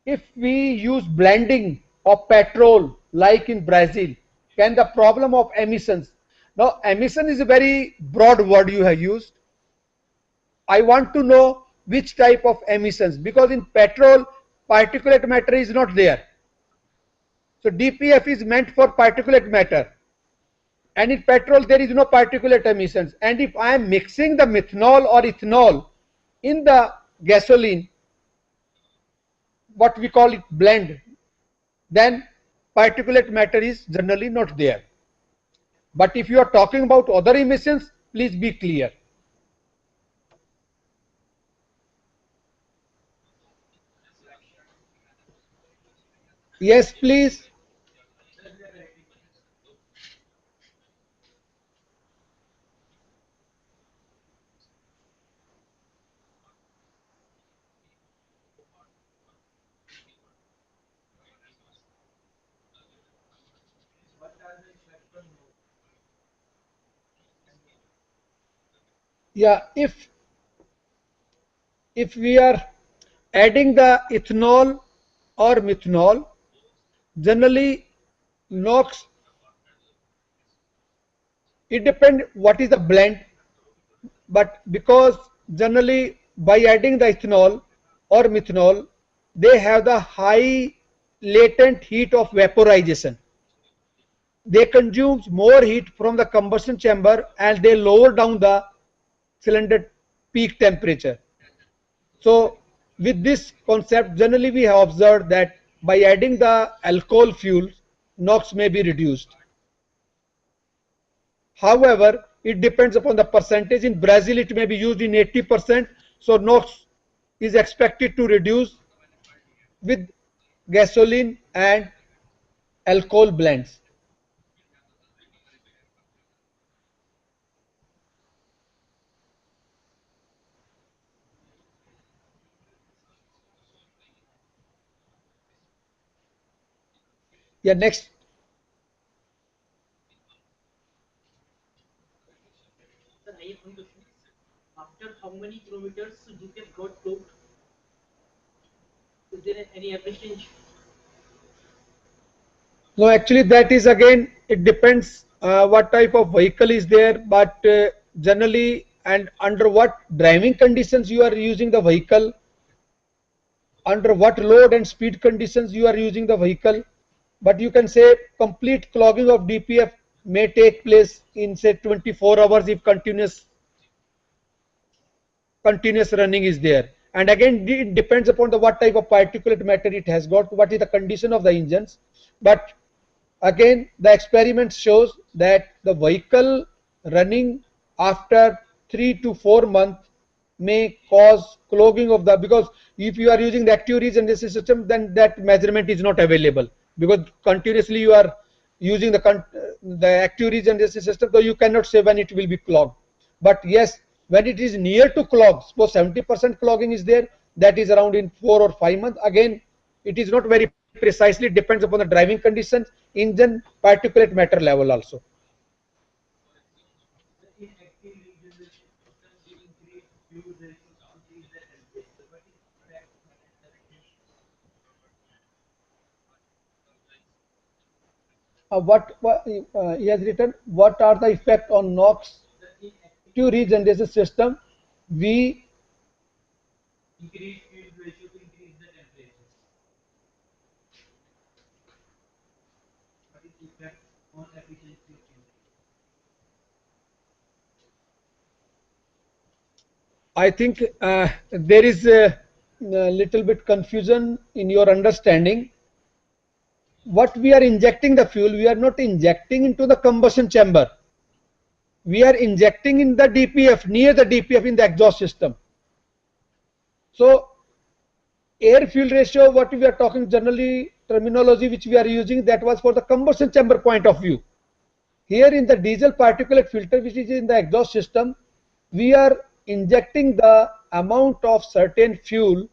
if we use blending of petrol like in Brazil, can the problem of emissions? Now emission is a very broad word you have used. I want to know which type of emissions, because in petrol particulate matter is not there. So DPF is meant for particulate matter, and in petrol there is no particulate emissions. And if I am mixing the methanol or ethanol in the gasoline, what we call it blend, then particulate matter is generally not there. But if you are talking about other emissions, please be clear. Yes, please. Yeah, if we are adding the ethanol or methanol, generally NOx, it depends what is the blend, but because generally by adding the ethanol or methanol, they have the high latent heat of vaporization. They consume more heat from the combustion chamber and they lower down the cylinder peak temperature. So with this concept, generally we have observed that by adding the alcohol fuels, NOx may be reduced. However, it depends upon the percentage. In Brazil, it may be used in 80%. So NOx is expected to reduce with gasoline and alcohol blends. Yeah, next. Sir, I have one question. After how many kilometers you can got clogged? Is there any average change? No, actually, that is again, it depends what type of vehicle is there, but generally, and under what driving conditions you are using the vehicle, under what load and speed conditions you are using the vehicle. But you can say complete clogging of DPF may take place in say 24 hours if continuous running is there. And again, it depends upon the what type of particulate matter it has got, what is the condition of the engines. But again, the experiment shows that the vehicle running after 3 to 4 months may cause clogging of the, because if you are using the active regeneration system, then that measurement is not available, because continuously you are using the active regeneration system, so you cannot say when it will be clogged. But yes, when it is near to clog, suppose 70% clogging is there, that is around in 4 or 5 months. Again, it is not very precisely, depends upon the driving conditions, engine, particulate matter level also. In active regeneration system, we increase fuel ratio to increase the temperature. What is effect behind the mechanism? What he has written, what are the effect on NOx The in active to regeneration regeneration system? We increase fuel ratio to increase the temperature. What is effect on efficiency of engine? I think there is a little bit confusion in your understanding. What we are injecting the fuel, we are not injecting into the combustion chamber. We are injecting in the DPF, near the DPF in the exhaust system. So air fuel ratio, what we are talking generally terminology which we are using, that was for the combustion chamber point of view. Here in the diesel particulate filter which is in the exhaust system, we are injecting the amount of certain fuel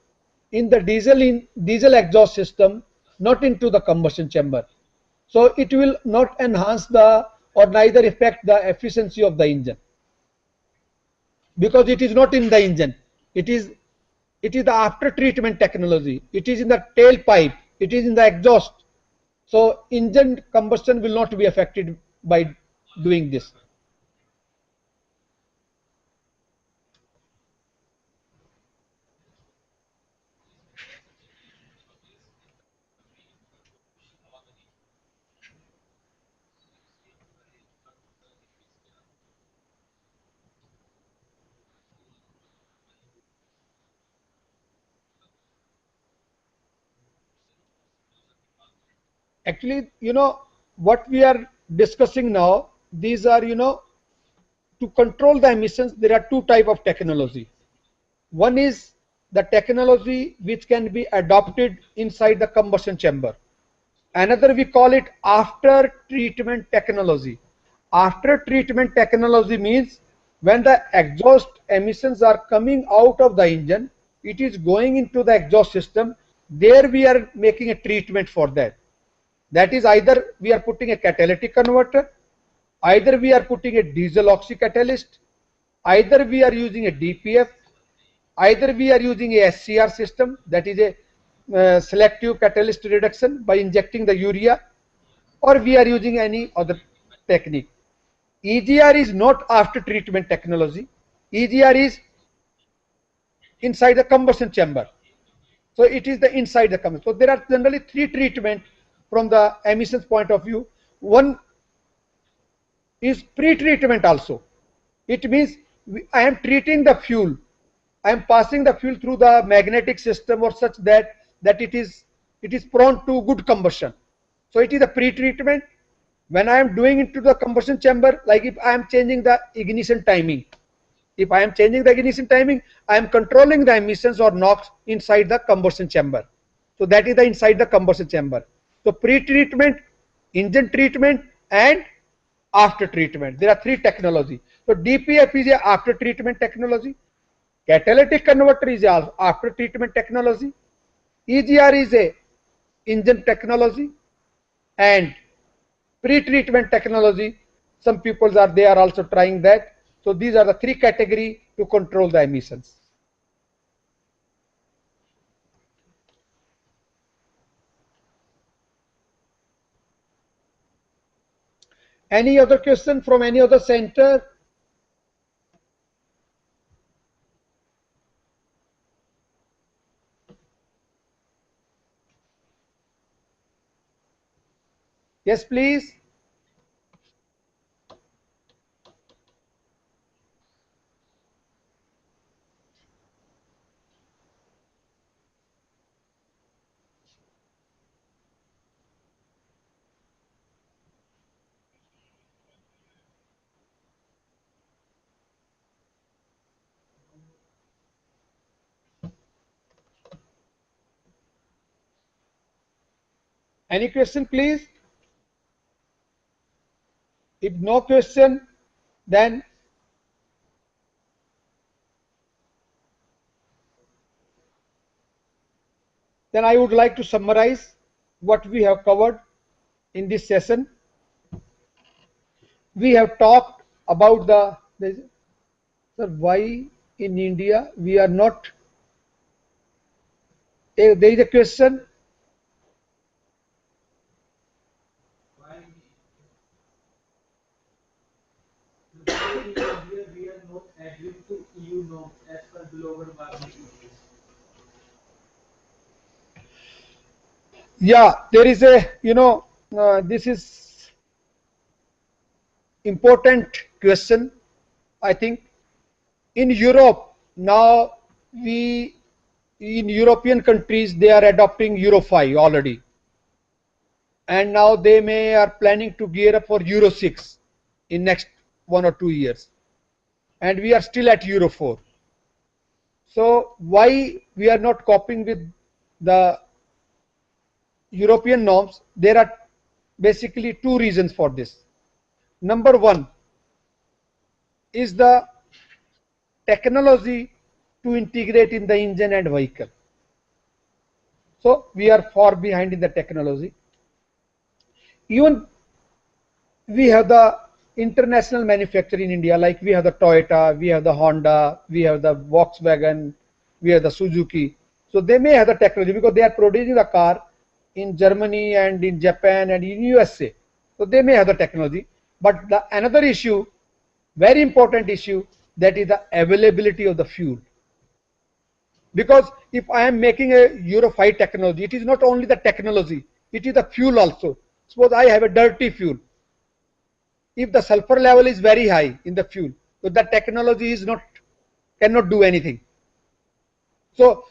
in the diesel exhaust system, not into the combustion chamber. So it will not enhance the or neither affect the efficiency of the engine, because it is not in the engine. It is the after treatment technology. It is in the tailpipe. It is in the exhaust. So engine combustion will not be affected by doing this. Actually, what we are discussing now, these are, to control the emissions, there are two type of technology. One is the technology which can be adopted inside the combustion chamber. Another, we call it after treatment technology. After treatment technology means when the exhaust emissions are coming out of the engine, it is going into the exhaust system. There we are making a treatment for that. That is, either we are putting a catalytic converter, either we are putting a diesel oxycatalyst, either we are using a DPF, either we are using a SCR system, that is a selective catalyst reduction by injecting the urea, or we are using any other technique. EGR is not after treatment technology. EGR is inside the combustion chamber. So it is the inside the combustion. So there are generally three treatment from the emissions point of view. One is pre-treatment also. It means I am treating the fuel. I am passing the fuel through the magnetic system or such that it is prone to good combustion. So it is a pre-treatment. When I am doing into the combustion chamber, like if I am changing the ignition timing, if I am changing the ignition timing, I am controlling the emissions or NOx inside the combustion chamber. So that is the inside the combustion chamber. So pre-treatment, engine treatment, and after treatment. There are three technology. So DPF is a after treatment technology. Catalytic converter is a after treatment technology. EGR is a engine technology, and pre-treatment technology, some people are also trying that. So these are the three category to control the emissions. Any other question from any other center? Yes, please. Any question, please? If no question, then I would like to summarize what we have covered in this session. We have talked about sir, why in India we are not. There is a question. Why in India we are not adhering to EU norms as per global warming issues? Yeah, there is a, this is important question. I think in Europe now, we in European countries they are adopting Euro 5 already, and now they may are planning to gear up for Euro 6 in next 1 or 2 years, and we are still at Euro 4. So why we are not coping with the European norms? There are basically two reasons for this. Number one is the technology to integrate in the engine and vehicle. So we are far behind in the technology. Even we have the international manufacturer in India, like we have the Toyota, we have the Honda, we have the Volkswagen, we have the Suzuki. So they may have the technology because they are producing the car in Germany and in Japan and in USA. So they may have the technology. But another issue, very important issue, that is the availability of the fuel. Because if I am making a Euro 5 technology, it is not only the technology, it is the fuel also. Suppose I have a dirty fuel. If the sulfur level is very high in the fuel, so the technology is cannot do anything. So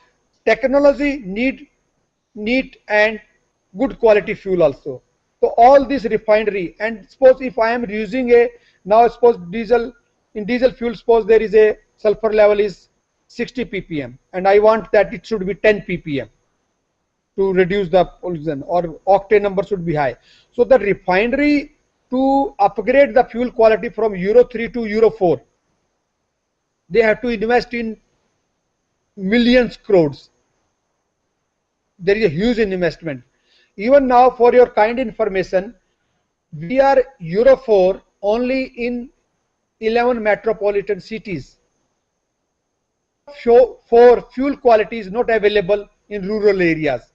technology need and good quality fuel also. So all this refinery, and suppose if I am using a, now suppose diesel, in diesel fuel, suppose there is a sulfur level is 60 ppm and I want that it should be 10 ppm to reduce the pollution, or octane number should be high. So the refinery, to upgrade the fuel quality from Euro 3 to Euro 4, they have to invest in millions crores. There is a huge investment. Even now, for your kind information, we are Euro 4 only in 11 metropolitan cities. For fuel quality is not available in rural areas.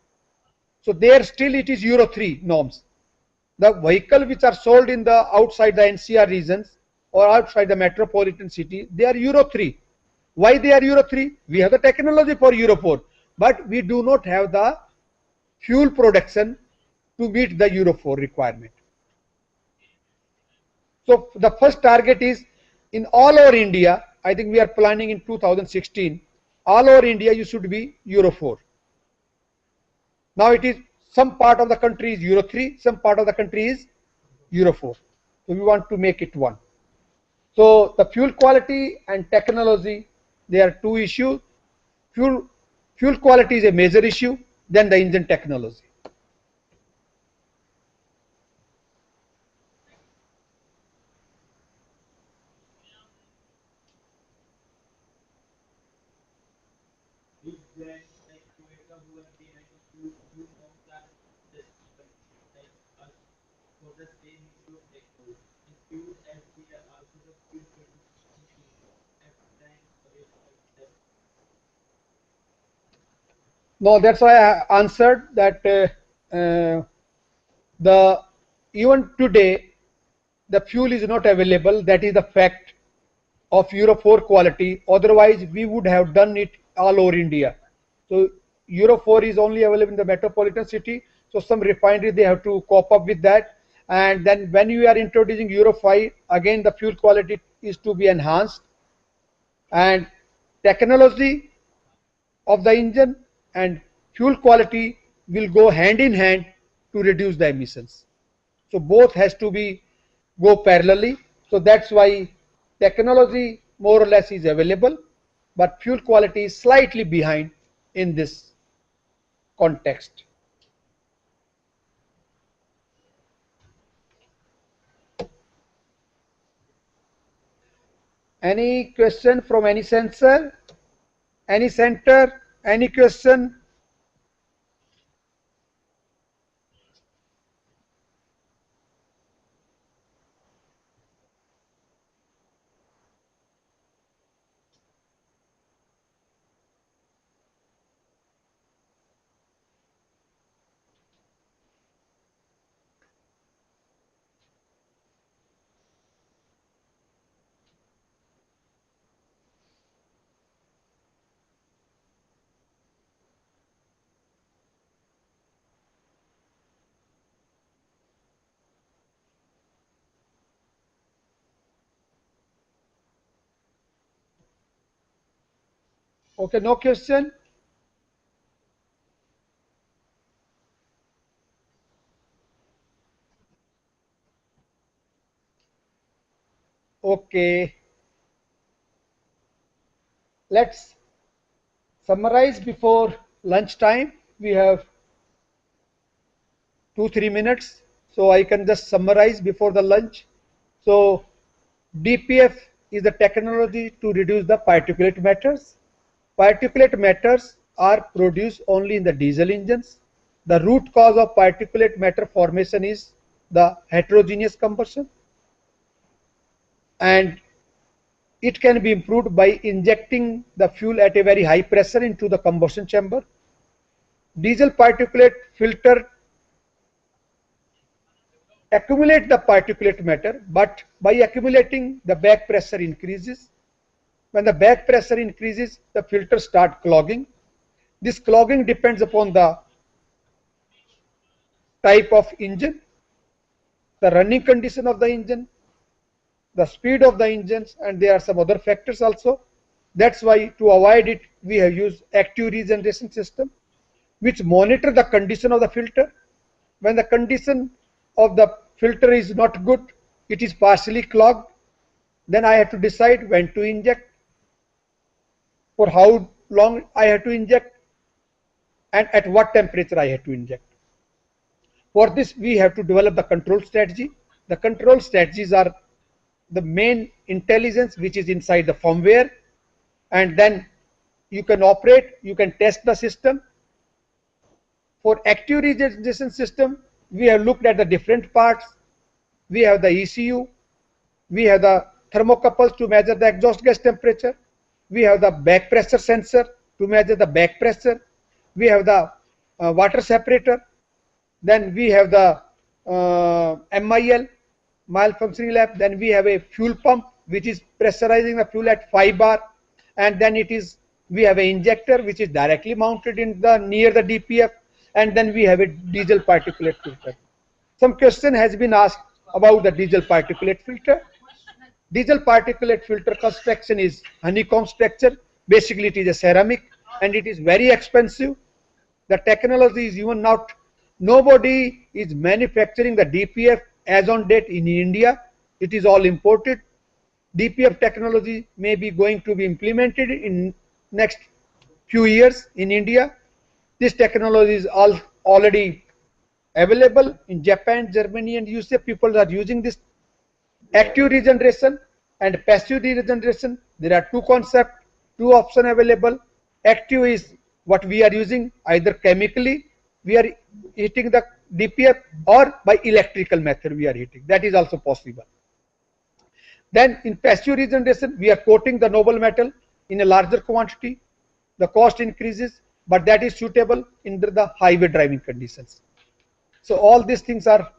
So there still it is Euro 3 norms. The vehicle which are sold in the outside the NCR regions or outside the metropolitan city, they are Euro 3. Why they are Euro 3? We have the technology for Euro 4, but we do not have the fuel production to meet the Euro 4 requirement. So the first target is in all over India. I think we are planning in 2016, all over India you should be Euro 4. Now it is, some part of the country is Euro 3, some part of the country is Euro 4. So we want to make it one. So the fuel quality and technology, they are two issues. Fuel quality is a major issue, then the engine technology. Big brands like Toyota who have behind the fuel norms are justified, like us, for the same issue of technology. And fuel as they are also the fuel producing machines at times available at them. No, that's why I answered that the even today the fuel is not available. That is the fact of Euro 4 quality. Otherwise, we would have done it all over India. So Euro 4 is only available in the metropolitan city. So some refinery, they have to cope up with that. And then when you are introducing Euro 5, again the fuel quality is to be enhanced. And technology of the engine and fuel quality will go hand in hand to reduce the emissions. So both has to be go parallelly. So that's why technology more or less is available, but fuel quality is slightly behind in this context. Any question from any sensor? Any center? Any question? Okay, no question. Okay, let's summarize before lunchtime. We have 2-3 minutes, so I can just summarize before the lunch. So DPF is the technology to reduce the particulate matters. Particulate matters are produced only in the diesel engines. The root cause of particulate matter formation is the heterogeneous combustion, and it can be improved by injecting the fuel at a very high pressure into the combustion chamber. Diesel particulate filter accumulate the particulate matter, but by accumulating, the back pressure increases. When the back pressure increases, the filters start clogging. This clogging depends upon the type of engine, the running condition of the engine, the speed of the engines, and there are some other factors also. That's why, to avoid it, we have used active regeneration system, which monitor the condition of the filter when the condition of the filter is not good, it is partially clogged, then I have to decide when to inject, for how long I have to inject, and at what temperature I have to inject. For this, we have to develop the control strategy. The control strategies are the main intelligence which is inside the firmware, and then you can operate, you can test the system. For active regeneration system, we have looked at the different parts. We have the ECU, we have the thermocouples to measure the exhaust gas temperature, we have the back pressure sensor to measure the back pressure, we have the water separator, then we have the MIL, malfunctioning lab, then we have a fuel pump which is pressurizing the fuel at 5 bar, and then we have an injector which is directly mounted in the near the DPF, and then we have a diesel particulate filter. Some question has been asked about the diesel particulate filter. Diesel particulate filter construction is honeycomb structure. Basically, it is a ceramic and it is very expensive. The technology is even not, nobody is manufacturing the DPF as on date in India. It is all imported. DPF technology may be going to be implemented in next few years in India. This technology is already available in Japan, Germany, and USA. People are using this. Active regeneration and passive regeneration. There are two concepts, two options available. Active is what we are using, either chemically we are heating the DPF, or by electrical method we are heating. That is also possible. Then in passive regeneration, we are coating the noble metal in a larger quantity. The cost increases, but that is suitable in the highway driving conditions. So all these things are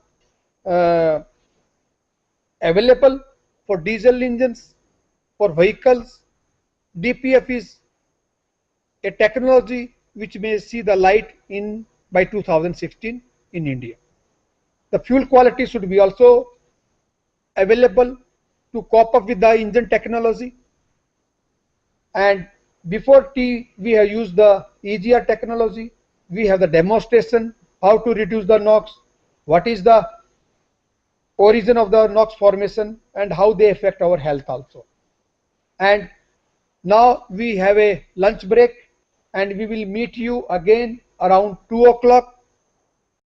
available for diesel engines, for vehicles. DPF is a technology which may see the light in by 2016 in India. The fuel quality should be also available to cope up with the engine technology. And before T, we have used the EGR technology. We have the demonstration how to reduce the NOx, what is the origin of the NOx formation, and how they affect our health also. And now we have a lunch break, and we will meet you again around 2 o'clock